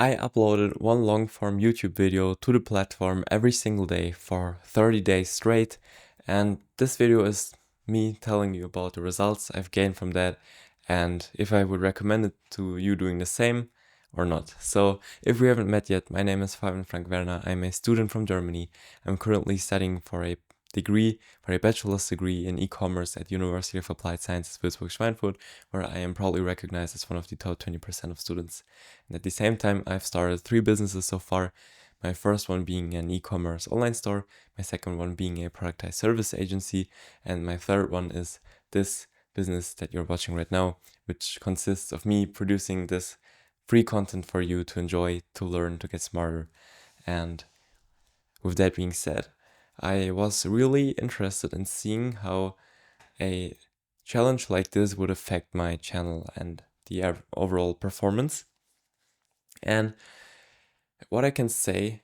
I uploaded one long form YouTube video to the platform every single day for 30 days straight, and this video is me telling you about the results I've gained from that and if I would recommend it to you doing the same or not. So if we haven't met yet, my name is Fabian Werner. I'm a student from Germany. I'm currently studying for a bachelor's degree in e-commerce at University of Applied Sciences Würzburg-Schweinfurt, where I am proudly recognized as one of the top 20% of students. And at the same time, I've started 3 businesses so far. My first one being an e-commerce online store, my second one being a productized service agency, and my third one is this business that you're watching right now, which consists of me producing this free content for you to enjoy, to learn, to get smarter. And with that being said, I was really interested in seeing how a challenge like this would affect my channel and the overall performance. And what I can say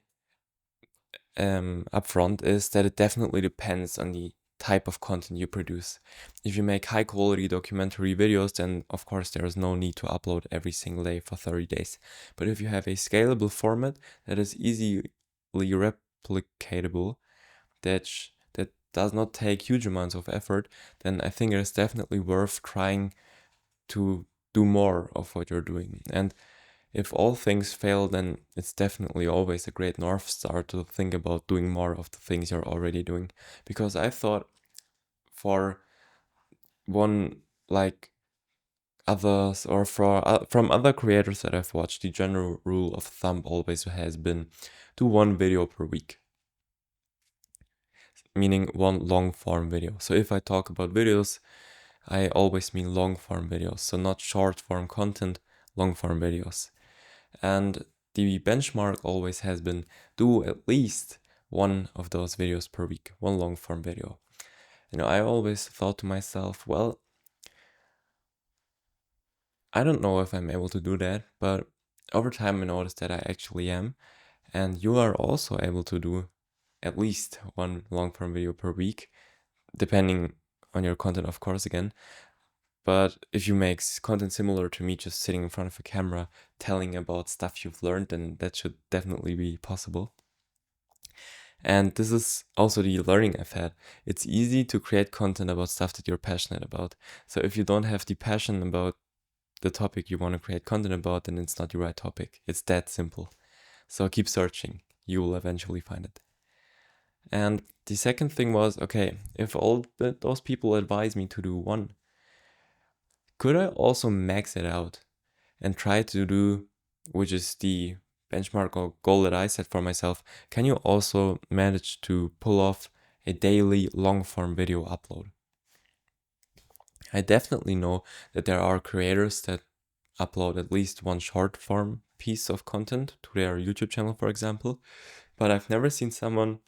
upfront is that it definitely depends on the type of content you produce. If you make high quality documentary videos, then of course there is no need to upload every single day for 30 days. But if you have a scalable format that is easily replicatable, that does not take huge amounts of effort, then I think it is definitely worth trying to do more of what you're doing. And if all things fail, then it's definitely always a great North Star to think about doing more of the things you're already doing. Because I thought for one, like others or from other creators that I've watched, the general rule of thumb always has been do 1 video per week. Meaning 1 long form video. So if I talk about videos, I always mean long form videos. So not short form content, long form videos. And the benchmark always has been do at least 1 of those videos per week, 1 long form video. I always thought to myself, well, I don't know if I'm able to do that, but over time I noticed that I actually am. And you are also able to do at least 1 long form video per week, depending on your content, of course, again. But if you make content similar to me, just sitting in front of a camera, telling about stuff you've learned, then that should definitely be possible. And this is also the learning I've had. It's easy to create content about stuff that you're passionate about. So if you don't have the passion about the topic you want to create content about, then it's not the right topic. It's that simple. So keep searching. You will eventually find it. And the second thing was, okay, if all those people advise me to do 1, could I also max it out and try to do, which is the benchmark or goal that I set for myself, can you also manage to pull off a daily long form video upload? I definitely know that there are creators that upload at least 1 short form piece of content to their YouTube channel, for example, but I've never seen someone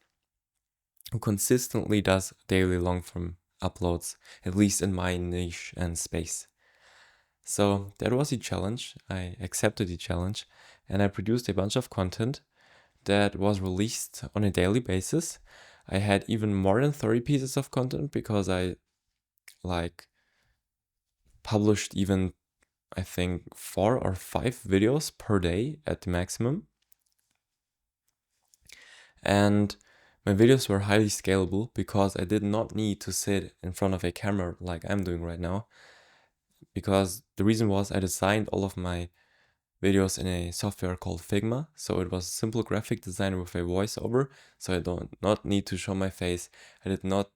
who consistently does daily long form uploads, at least in my niche and space. So that was the challenge. I accepted the challenge and I produced a bunch of content that was released on a daily basis. I had even more than 30 pieces of content because I published even, I think, 4 or 5 videos per day at the maximum. And my videos were highly scalable because I did not need to sit in front of a camera like I'm doing right now. Because the reason was I designed all of my videos in a software called Figma. So it was a simple graphic design with a voiceover. So I don't not need to show my face. I did not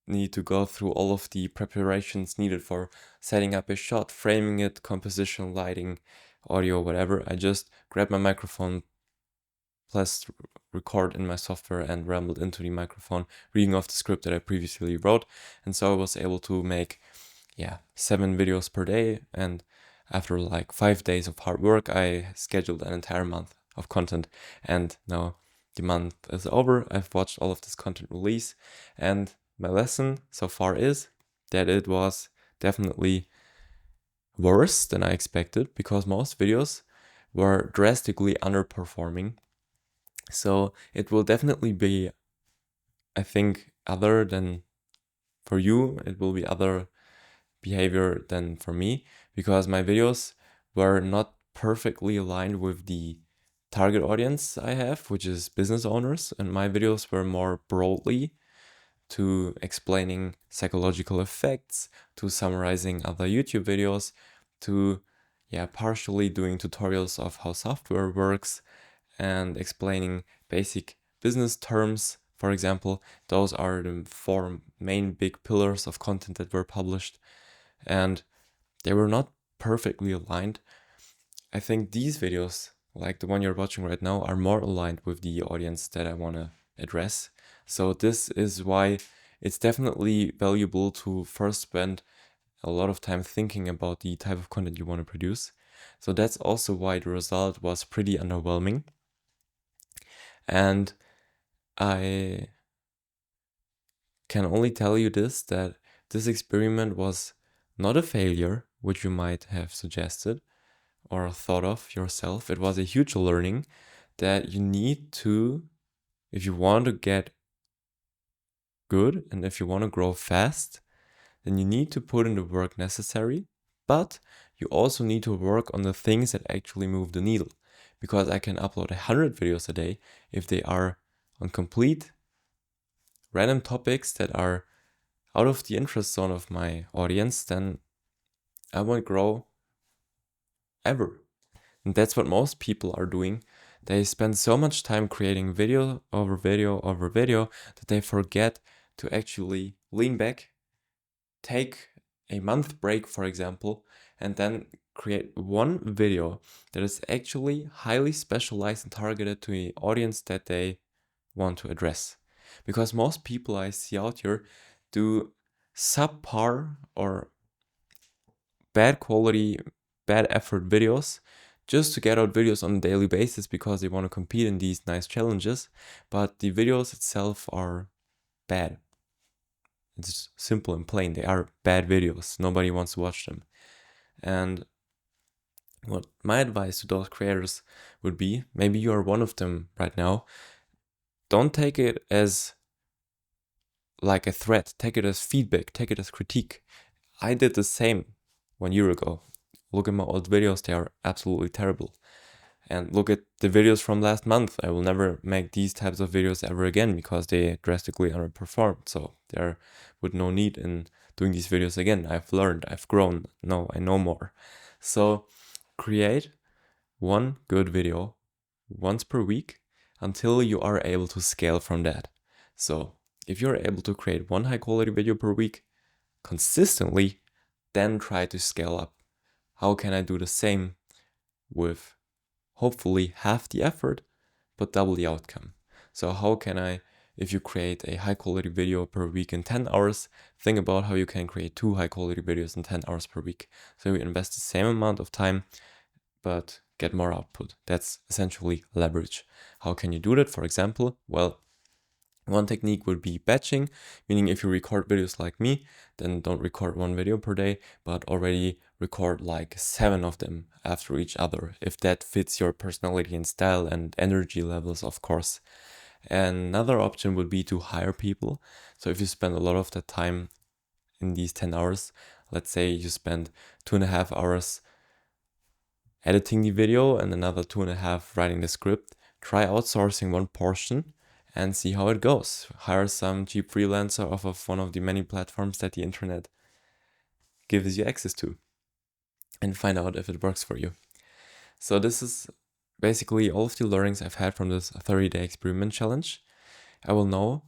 need to go through all of the preparations needed for setting up a shot, framing it, composition, lighting, audio, whatever. I just grabbed my microphone, pressed record in my software and rambled into the microphone, reading off the script that I previously wrote. And so I was able to make 7 videos per day, and after 5 days of hard work, I scheduled an entire month of content, and now the month is over. I've watched all of this content release, and my lesson so far is that it was definitely worse than I expected because most videos were drastically underperforming. So it will definitely be, I think, other than for you, it will be other behavior than for me because my videos were not perfectly aligned with the target audience I have, which is business owners, and my videos were more broadly to explaining psychological effects, to summarizing other YouTube videos, to partially doing tutorials of how software works and explaining basic business terms. For example, those are the 4 main big pillars of content that were published, and they were not perfectly aligned. I think these videos, like the one you're watching right now, are more aligned with the audience that I want to address. So this is why it's definitely valuable to first spend a lot of time thinking about the type of content you want to produce. So that's also why the result was pretty underwhelming. And I can only tell you this, that this experiment was not a failure, which you might have suggested or thought of yourself. It was a huge learning that you need to, if you want to get good and if you want to grow fast, then you need to put in the work necessary, but you also need to work on the things that actually move the needle. Because I can upload 100 videos a day, if they are on complete random topics that are out of the interest zone of my audience, then I won't grow ever. And that's what most people are doing. They spend so much time creating video over video over video that they forget to actually lean back, take a month break, for example, and then create one video that is actually highly specialized and targeted to the audience that they want to address. Because most people I see out here do subpar or bad quality, bad effort videos just to get out videos on a daily basis because they want to compete in these nice challenges, but the videos itself are bad. It's simple and plain. They are bad videos. Nobody wants to watch them. And what my advice to those creators would be, maybe you are one of them right now, don't take it as like a threat. Take it as feedback. Take it as critique. I did the same 1 year ago. Look at my old videos, they are absolutely terrible. And look at the videos from last month. I will never make these types of videos ever again because they drastically underperformed. So there would no need in doing these videos again. I've learned, I've grown. No, I know more. So create one good video once per week until you are able to scale from that. So if you're able to create one high quality video per week consistently, then try to scale up. How can I do the same with hopefully half the effort, but double the outcome? So how can I, if you create a high quality video per week in 10 hours, think about how you can create 2 high quality videos in 10 hours per week. So you invest the same amount of time, but get more output. That's essentially leverage. How can you do that? For example, well, one technique would be batching, meaning if you record videos like me, then don't record 1 video per day, but already record like 7 of them after each other, if that fits your personality and style and energy levels, of course. Another option would be to hire people. So if you spend a lot of that time in these 10 hours, let's say you spend 2.5 hours editing the video and another 2.5 writing the script, try outsourcing one portion and see how it goes. Hire some cheap freelancer off of one of the many platforms that the internet gives you access to and find out if it works for you. So this is basically all of the learnings I've had from this 30-day experiment challenge. I will now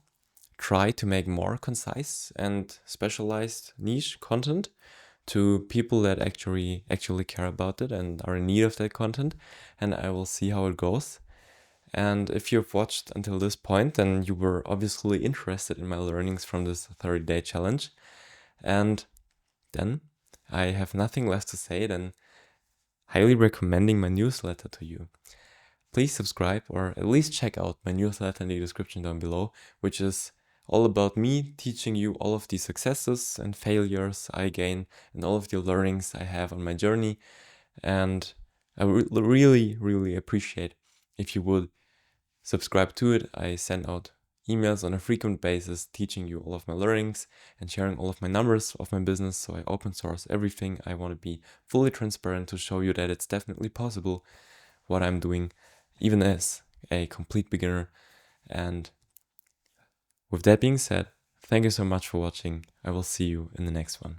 try to make more concise and specialized niche content to people that actually care about it and are in need of that content, and I will see how it goes. And if you've watched until this point, then you were obviously interested in my learnings from this 30-day challenge. And then I have nothing less to say than highly recommending my newsletter to you. Please subscribe or at least check out my newsletter in the description down below, which is all about me teaching you all of the successes and failures I gain and all of the learnings I have on my journey. And I really appreciate if you would subscribe to it. I send out emails on a frequent basis teaching you all of my learnings and sharing all of my numbers of my business. So I open source everything. I want to be fully transparent to show you that it's definitely possible what I'm doing. even as a complete beginner. And with that being said, thank you so much for watching. I will see you in the next one.